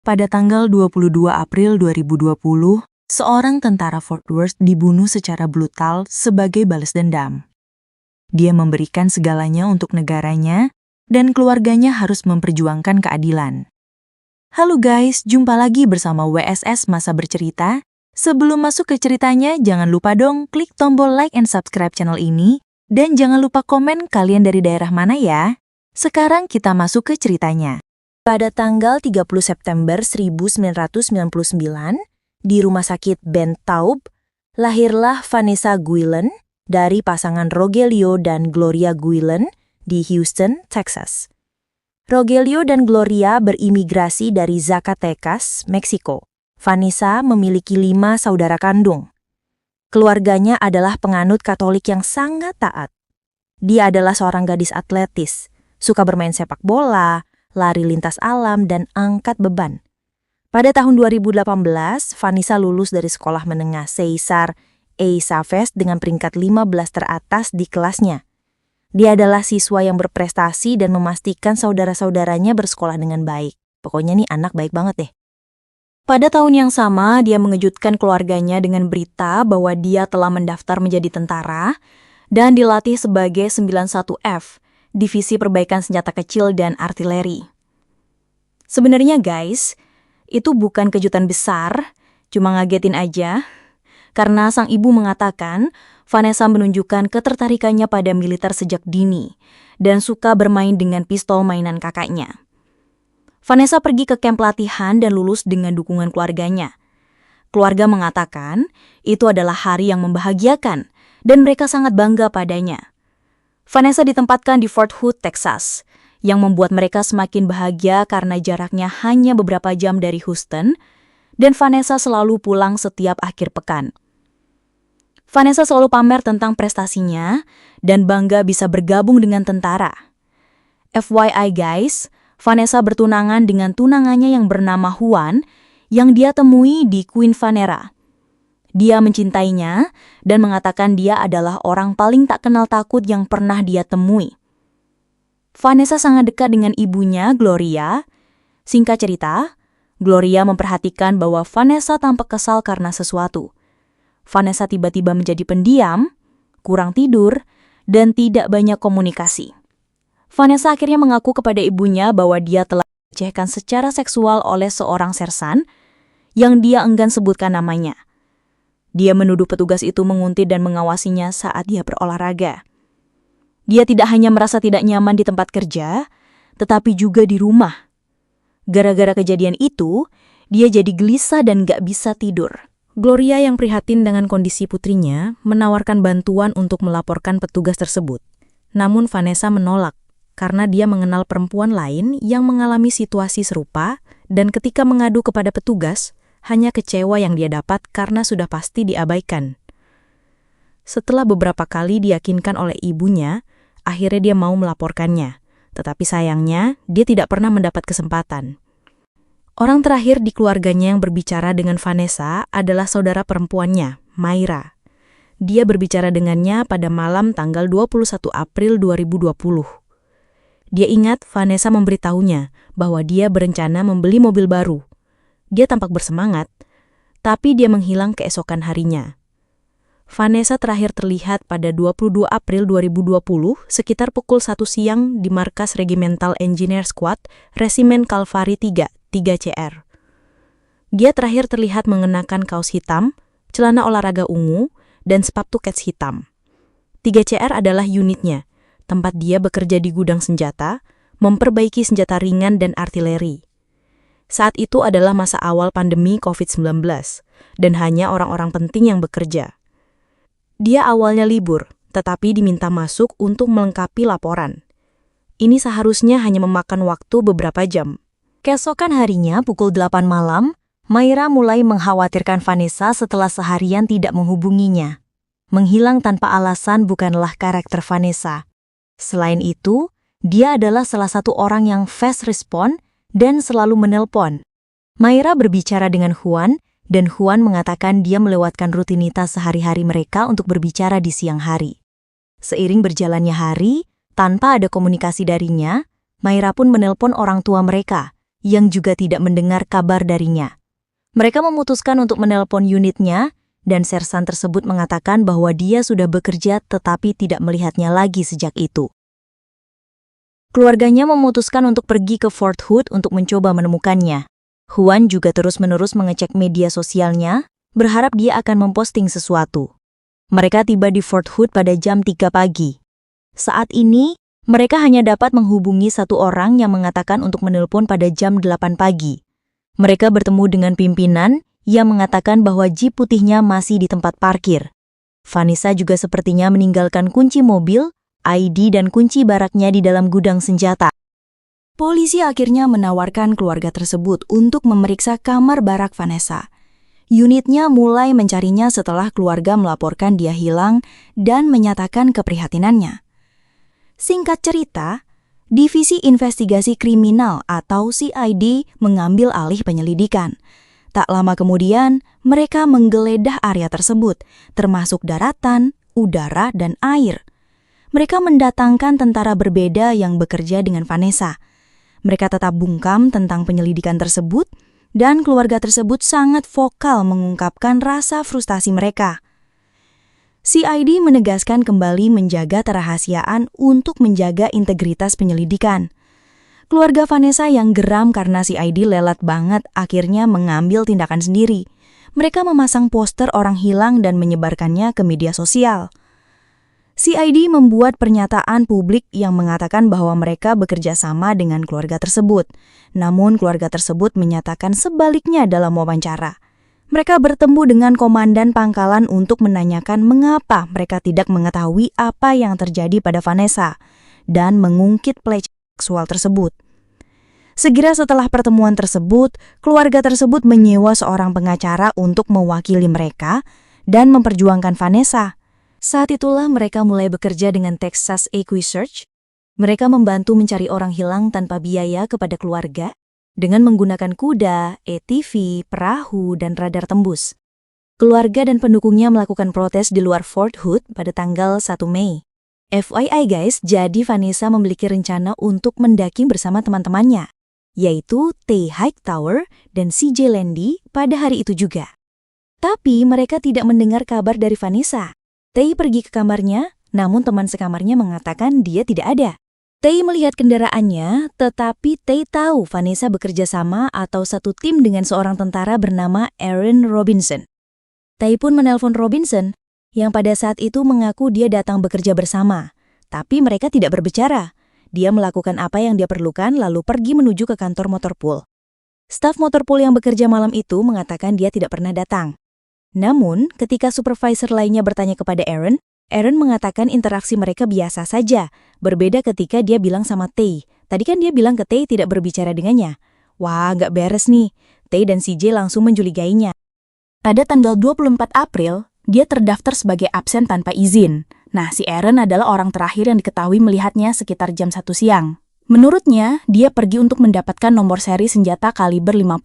Pada tanggal 22 April 2020, seorang tentara Fort Worth dibunuh secara brutal sebagai balas dendam. Dia memberikan segalanya untuk negaranya, dan keluarganya harus memperjuangkan keadilan. Halo guys, jumpa lagi bersama WSS Masa Bercerita. Sebelum masuk ke ceritanya, jangan lupa dong klik tombol like and subscribe channel ini, dan jangan lupa komen kalian dari daerah mana ya. Sekarang kita masuk ke ceritanya. Pada tanggal 30 September 1999, di rumah sakit Ben Taub, lahirlah Vanessa Guillen dari pasangan Rogelio dan Gloria Guillen di Houston, Texas. Rogelio dan Gloria berimigrasi dari Zacatecas, Meksiko. Vanessa memiliki 5 saudara kandung. Keluarganya adalah penganut Katolik yang sangat taat. Dia adalah seorang gadis atletis, suka bermain sepak bola, lari lintas alam, dan angkat beban. Pada tahun 2018, Vanessa lulus dari sekolah menengah Cesar A. Chavez dengan peringkat 15 teratas di kelasnya. Dia adalah siswa yang berprestasi dan memastikan saudara-saudaranya bersekolah dengan baik. Pokoknya nih anak baik banget deh. Pada tahun yang sama, dia mengejutkan keluarganya dengan berita bahwa dia telah mendaftar menjadi tentara dan dilatih sebagai 91F, Divisi Perbaikan Senjata Kecil dan Artileri. Sebenarnya guys, itu bukan kejutan besar, cuma ngagetin aja, karena sang ibu mengatakan Vanessa menunjukkan ketertarikannya pada militer sejak dini dan suka bermain dengan pistol mainan kakaknya. Vanessa pergi ke kamp latihan dan lulus dengan dukungan keluarganya. Keluarga mengatakan itu adalah hari yang membahagiakan dan mereka sangat bangga padanya. Vanessa ditempatkan di Fort Hood, Texas, yang membuat mereka semakin bahagia karena jaraknya hanya beberapa jam dari Houston, dan Vanessa selalu pulang setiap akhir pekan. Vanessa selalu pamer tentang prestasinya dan bangga bisa bergabung dengan tentara. FYI guys, Vanessa bertunangan dengan tunangannya yang bernama Juan, yang dia temui di Queen Vanera. Dia mencintainya dan mengatakan dia adalah orang paling tak kenal takut yang pernah dia temui. Vanessa sangat dekat dengan ibunya, Gloria. Singkat cerita, Gloria memperhatikan bahwa Vanessa tampak kesal karena sesuatu. Vanessa tiba-tiba menjadi pendiam, kurang tidur, dan tidak banyak komunikasi. Vanessa akhirnya mengaku kepada ibunya bahwa dia telah dilecehkan secara seksual oleh seorang sersan yang dia enggan sebutkan namanya. Dia menuduh petugas itu menguntit dan mengawasinya saat dia berolahraga. Dia tidak hanya merasa tidak nyaman di tempat kerja, tetapi juga di rumah. Gara-gara kejadian itu, dia jadi gelisah dan gak bisa tidur. Gloria yang prihatin dengan kondisi putrinya menawarkan bantuan untuk melaporkan petugas tersebut. Namun Vanessa menolak karena dia mengenal perempuan lain yang mengalami situasi serupa dan ketika mengadu kepada petugas, hanya kecewa yang dia dapat karena sudah pasti diabaikan. Setelah beberapa kali diyakinkan oleh ibunya, akhirnya dia mau melaporkannya. Tetapi sayangnya, dia tidak pernah mendapat kesempatan. Orang terakhir di keluarganya yang berbicara dengan Vanessa adalah saudara perempuannya, Mayra. Dia berbicara dengannya pada malam tanggal 21 April 2020. Dia ingat Vanessa memberitahunya bahwa dia berencana membeli mobil baru. Dia tampak bersemangat, tapi dia menghilang keesokan harinya. Vanessa terakhir terlihat pada 22 April 2020 sekitar pukul 1 siang di markas Regimental Engineer Squad Resimen Calvary 3CR. Dia terakhir terlihat mengenakan kaos hitam, celana olahraga ungu, dan sepatu kets hitam. 3CR adalah unitnya, tempat dia bekerja di gudang senjata, memperbaiki senjata ringan dan artileri. Saat itu adalah masa awal pandemi COVID-19, dan hanya orang-orang penting yang bekerja. Dia awalnya libur, tetapi diminta masuk untuk melengkapi laporan. Ini seharusnya hanya memakan waktu beberapa jam. Keesokan harinya, pukul 8 malam, Mayra mulai mengkhawatirkan Vanessa setelah seharian tidak menghubunginya. Menghilang tanpa alasan bukanlah karakter Vanessa. Selain itu, dia adalah salah satu orang yang fast respond dan selalu menelpon. Mayra berbicara dengan Juan, dan Juan mengatakan dia melewatkan rutinitas sehari-hari mereka untuk berbicara di siang hari. Seiring berjalannya hari, tanpa ada komunikasi darinya, Mayra pun menelpon orang tua mereka, yang juga tidak mendengar kabar darinya. Mereka memutuskan untuk menelpon unitnya, dan sersan tersebut mengatakan bahwa dia sudah bekerja tetapi tidak melihatnya lagi sejak itu. Keluarganya memutuskan untuk pergi ke Fort Hood untuk mencoba menemukannya. Juan juga terus-menerus mengecek media sosialnya, berharap dia akan memposting sesuatu. Mereka tiba di Fort Hood pada jam 3 pagi. Saat ini, mereka hanya dapat menghubungi satu orang yang mengatakan untuk menelpon pada jam 8 pagi. Mereka bertemu dengan pimpinan yang mengatakan bahwa jeep putihnya masih di tempat parkir. Vanessa juga sepertinya meninggalkan kunci mobil, ID dan kunci baraknya di dalam gudang senjata. Polisi akhirnya menawarkan keluarga tersebut untuk memeriksa kamar barak Vanessa. Unitnya mulai mencarinya setelah keluarga melaporkan dia hilang dan menyatakan keprihatinannya. Singkat cerita, Divisi Investigasi Kriminal atau CID mengambil alih penyelidikan. Tak lama kemudian, mereka menggeledah area tersebut, termasuk daratan, udara, dan air. Mereka mendatangkan tentara berbeda yang bekerja dengan Vanessa. Mereka tetap bungkam tentang penyelidikan tersebut, dan keluarga tersebut sangat vokal mengungkapkan rasa frustasi mereka. CID menegaskan kembali menjaga kerahasiaan untuk menjaga integritas penyelidikan. Keluarga Vanessa yang geram karena CID lelat banget akhirnya mengambil tindakan sendiri. Mereka memasang poster orang hilang dan menyebarkannya ke media sosial. CID membuat pernyataan publik yang mengatakan bahwa mereka bekerja sama dengan keluarga tersebut. Namun keluarga tersebut menyatakan sebaliknya dalam wawancara. Mereka bertemu dengan komandan pangkalan untuk menanyakan mengapa mereka tidak mengetahui apa yang terjadi pada Vanessa dan mengungkit pelecehan seksual tersebut. Segera setelah pertemuan tersebut, keluarga tersebut menyewa seorang pengacara untuk mewakili mereka dan memperjuangkan Vanessa. Saat itulah mereka mulai bekerja dengan Texas Equi Search. Mereka membantu mencari orang hilang tanpa biaya kepada keluarga dengan menggunakan kuda, ATV, perahu, dan radar tembus. Keluarga dan pendukungnya melakukan protes di luar Fort Hood pada tanggal 1 Mei. FYI guys, jadi Vanessa memiliki rencana untuk mendaki bersama teman-temannya, yaitu Tay Hike Tower dan CJ Landy pada hari itu juga. Tapi mereka tidak mendengar kabar dari Vanessa. Tay pergi ke kamarnya, namun teman sekamarnya mengatakan dia tidak ada. Tay melihat kendaraannya, tetapi Tay tahu Vanessa bekerja sama atau satu tim dengan seorang tentara bernama Aaron Robinson. Tay pun menelpon Robinson, yang pada saat itu mengaku dia datang bekerja bersama. Tapi mereka tidak berbicara. Dia melakukan apa yang dia perlukan lalu pergi menuju ke kantor motor pool. Staf motor pool yang bekerja malam itu mengatakan dia tidak pernah datang. Namun, ketika supervisor lainnya bertanya kepada Aaron mengatakan interaksi mereka biasa saja. Berbeda ketika dia bilang sama Tay. Tadi kan dia bilang ke Tay tidak berbicara dengannya. Wah, nggak beres nih. Tay dan CJ langsung menjurigainya. Pada tanggal 24 April, dia terdaftar sebagai absen tanpa izin. Nah, si Aaron adalah orang terakhir yang diketahui melihatnya sekitar jam 1 siang. Menurutnya, dia pergi untuk mendapatkan nomor seri senjata kaliber 50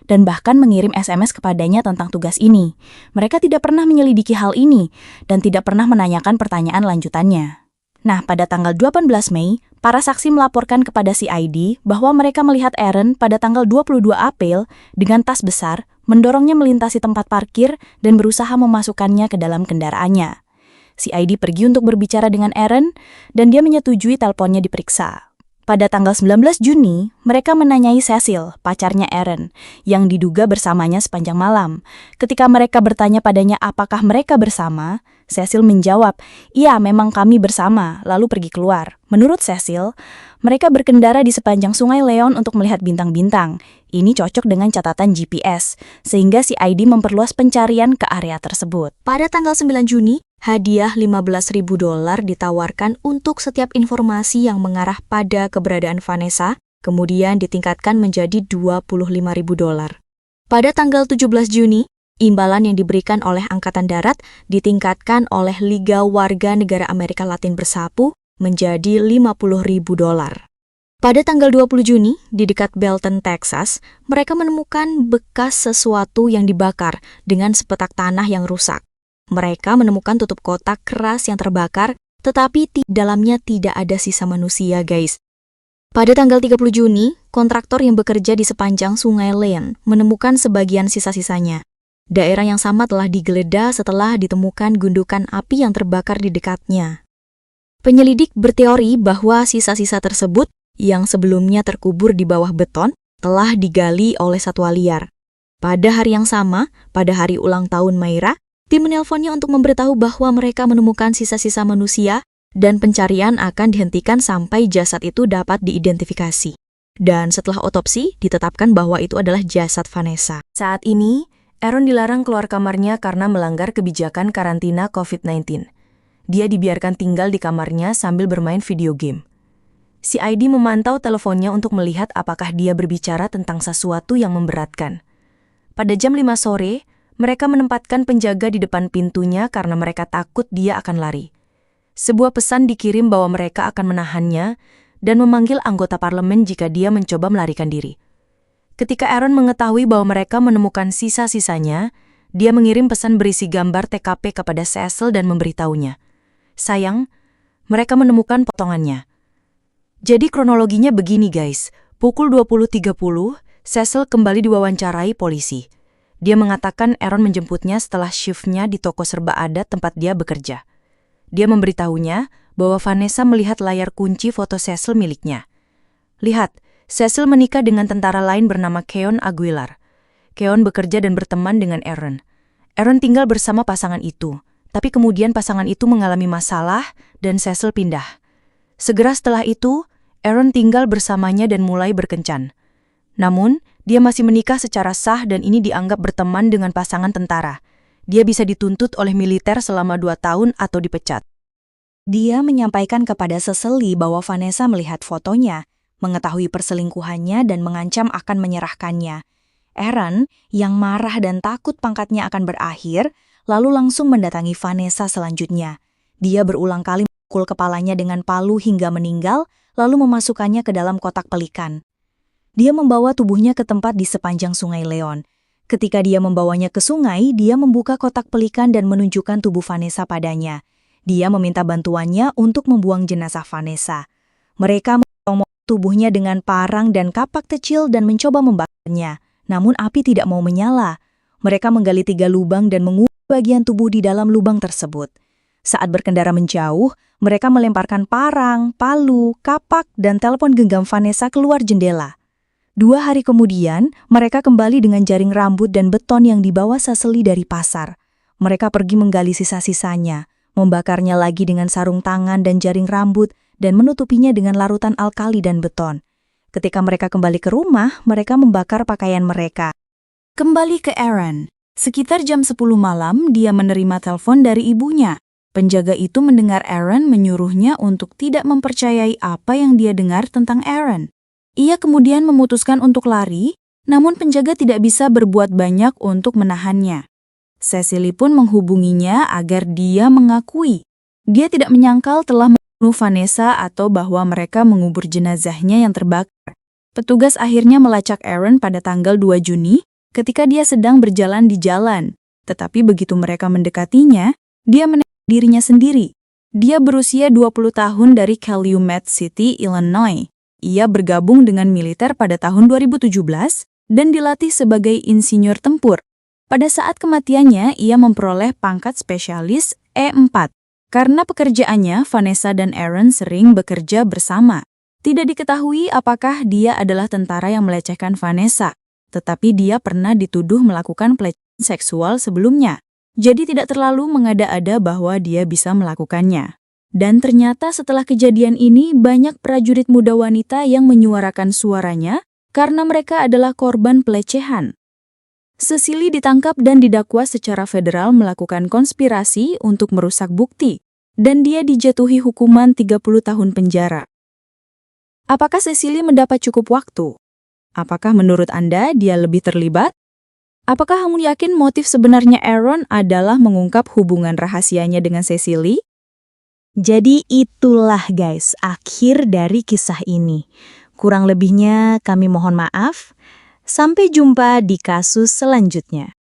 dan bahkan mengirim SMS kepadanya tentang tugas ini. Mereka tidak pernah menyelidiki hal ini dan tidak pernah menanyakan pertanyaan lanjutannya. Nah, pada tanggal 18 Mei, para saksi melaporkan kepada CID bahwa mereka melihat Aaron pada tanggal 22 April dengan tas besar, mendorongnya melintasi tempat parkir dan berusaha memasukkannya ke dalam kendaraannya. CID pergi untuk berbicara dengan Aaron dan dia menyetujui teleponnya diperiksa. Pada tanggal 19 Juni, mereka menanyai Cecil, pacarnya Aaron, yang diduga bersamanya sepanjang malam. Ketika mereka bertanya padanya apakah mereka bersama, Cecil menjawab, "Iya, memang kami bersama," lalu pergi keluar. Menurut Cecil, mereka berkendara di sepanjang Sungai Leon untuk melihat bintang-bintang. Ini cocok dengan catatan GPS, sehingga CID memperluas pencarian ke area tersebut. Pada tanggal 9 Juni, hadiah $15.000 ditawarkan untuk setiap informasi yang mengarah pada keberadaan Vanessa, kemudian ditingkatkan menjadi $25.000. Pada tanggal 17 Juni, imbalan yang diberikan oleh Angkatan Darat ditingkatkan oleh Liga Warga Negara Amerika Latin Bersatu menjadi $50.000. Pada tanggal 20 Juni, di dekat Belton, Texas, mereka menemukan bekas sesuatu yang dibakar dengan sepetak tanah yang rusak. Mereka menemukan tutup kotak keras yang terbakar, tetapi di dalamnya tidak ada sisa manusia, guys. Pada tanggal 30 Juni, kontraktor yang bekerja di sepanjang Sungai Leon menemukan sebagian sisa-sisanya. Daerah yang sama telah digeledah setelah ditemukan gundukan api yang terbakar di dekatnya. Penyelidik berteori bahwa sisa-sisa tersebut yang sebelumnya terkubur di bawah beton telah digali oleh satwa liar. Pada hari yang sama, pada hari ulang tahun Mayra, tim menelponnya untuk memberitahu bahwa mereka menemukan sisa-sisa manusia dan pencarian akan dihentikan sampai jasad itu dapat diidentifikasi. Dan setelah otopsi, ditetapkan bahwa itu adalah jasad Vanessa. Saat ini, Aaron dilarang keluar kamarnya karena melanggar kebijakan karantina COVID-19. Dia dibiarkan tinggal di kamarnya sambil bermain video game. Si ID memantau teleponnya untuk melihat apakah dia berbicara tentang sesuatu yang memberatkan. Pada jam 5 sore, mereka menempatkan penjaga di depan pintunya karena mereka takut dia akan lari. Sebuah pesan dikirim bahwa mereka akan menahannya dan memanggil anggota parlemen jika dia mencoba melarikan diri. Ketika Aaron mengetahui bahwa mereka menemukan sisa-sisanya, dia mengirim pesan berisi gambar TKP kepada Cecil dan memberitahunya. Sayang, mereka menemukan potongannya. Jadi kronologinya begini guys, pukul 20.30, Cecil kembali diwawancarai polisi. Dia mengatakan Aaron menjemputnya setelah shift-nya di toko serba adat tempat dia bekerja. Dia memberitahunya bahwa Vanessa melihat layar kunci foto Cecil miliknya. Lihat, Cecil menikah dengan tentara lain bernama Keon Aguilar. Keon bekerja dan berteman dengan Aaron. Aaron tinggal bersama pasangan itu, tapi kemudian pasangan itu mengalami masalah dan Cecil pindah. Segera setelah itu, Aaron tinggal bersamanya dan mulai berkencan. Namun, dia masih menikah secara sah dan ini dianggap berteman dengan pasangan tentara. Dia bisa dituntut oleh militer selama 2 tahun atau dipecat. Dia menyampaikan kepada Cecil bahwa Vanessa melihat fotonya, mengetahui perselingkuhannya dan mengancam akan menyerahkannya. Aaron, yang marah dan takut pangkatnya akan berakhir, lalu langsung mendatangi Vanessa selanjutnya. Dia berulang kali memukul kepalanya dengan palu hingga meninggal, lalu memasukkannya ke dalam kotak pelikan. Dia membawa tubuhnya ke tempat di sepanjang Sungai Leon. Ketika dia membawanya ke sungai, dia membuka kotak pelikan dan menunjukkan tubuh Vanessa padanya. Dia meminta bantuannya untuk membuang jenazah Vanessa. Mereka memotong tubuhnya dengan parang dan kapak kecil dan mencoba membakarnya. Namun api tidak mau menyala. Mereka menggali 3 lubang dan mengubur bagian tubuh di dalam lubang tersebut. Saat berkendara menjauh, mereka melemparkan parang, palu, kapak, dan telepon genggam Vanessa keluar jendela. 2 hari kemudian, mereka kembali dengan jaring rambut dan beton yang dibawa Cecil dari pasar. Mereka pergi menggali sisa-sisanya, membakarnya lagi dengan sarung tangan dan jaring rambut, dan menutupinya dengan larutan alkali dan beton. Ketika mereka kembali ke rumah, mereka membakar pakaian mereka. Kembali ke Aaron. Sekitar jam 10 malam, dia menerima telepon dari ibunya. Penjaga itu mendengar Aaron menyuruhnya untuk tidak mempercayai apa yang dia dengar tentang Aaron. Ia kemudian memutuskan untuk lari, namun penjaga tidak bisa berbuat banyak untuk menahannya. Cecily pun menghubunginya agar dia mengakui. Dia tidak menyangkal telah membunuh Vanessa atau bahwa mereka mengubur jenazahnya yang terbakar. Petugas akhirnya melacak Aaron pada tanggal 2 Juni ketika dia sedang berjalan di jalan. Tetapi begitu mereka mendekatinya, dia menembak dirinya sendiri. Dia berusia 20 tahun dari Calumet City, Illinois. Ia bergabung dengan militer pada tahun 2017 dan dilatih sebagai insinyur tempur. Pada saat kematiannya, ia memperoleh pangkat spesialis E4. Karena pekerjaannya, Vanessa dan Aaron sering bekerja bersama. Tidak diketahui apakah dia adalah tentara yang melecehkan Vanessa, tetapi dia pernah dituduh melakukan pelecehan seksual sebelumnya. Jadi tidak terlalu mengada-ada bahwa dia bisa melakukannya. Dan ternyata setelah kejadian ini banyak prajurit muda wanita yang menyuarakan suaranya karena mereka adalah korban pelecehan. Cecily ditangkap dan didakwa secara federal melakukan konspirasi untuk merusak bukti, dan dia dijatuhi hukuman 30 tahun penjara. Apakah Cecily mendapat cukup waktu? Apakah menurut Anda dia lebih terlibat? Apakah kamu yakin motif sebenarnya Aaron adalah mengungkap hubungan rahasianya dengan Cecily? Jadi itulah guys, akhir dari kisah ini. Kurang lebihnya kami mohon maaf. Sampai jumpa di kasus selanjutnya.